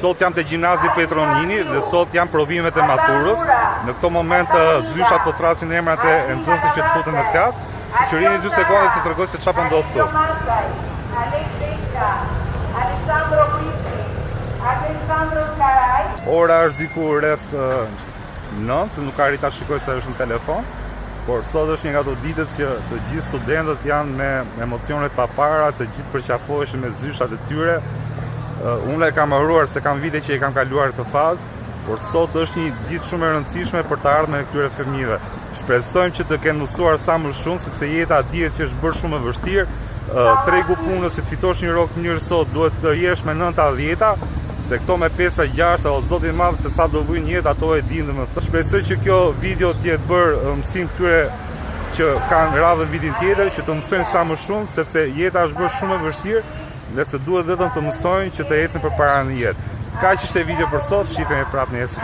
Sot jam te gjimnazi Petronini dhe sot jam provimet e maturës. Në këto moment zyshat po thrasin emrat e nxënësit që të futen në klasë. Shoqërini 2 sekonda të tregoj se çfarë po ndodh këtu. Ora është diku rreth 9, se nuk arrit ta shikoj se është në telefon. Por sot është një nga ato ditët që të gjithë studentët janë me emocionet papara, të gjithë përqafoheshin me zyshat e tyre. Unë e kam harruar se kam vite që i kam kaluar këtë fazë, por sot është një ditë shumë e rëndësishme për të ardhmen e këtyre fëmijëve. Shpresojmë që të kenë mësuar sa më shumë, sepse jeta dihet që është bërë shumë e vështirë. Tregu punës, si të fitosh një rrok mirë sot, duhet të jesh me 9-10, se këto me 5-6, o zoti i madh se sa do vijnë jetë, ato e dinë domethënë. Shpresoj që kjo video të jetë bërë mësim këtyre që kanë radhën vitin tjetër, që të mësojnë sa më shumë, sepse jeta është bërë shumë e vështirë, dhe se duhet vetëm të mësojnë që të ecin përpara në jetë. Kaq ishte video për sot, shihemi prapë nesër.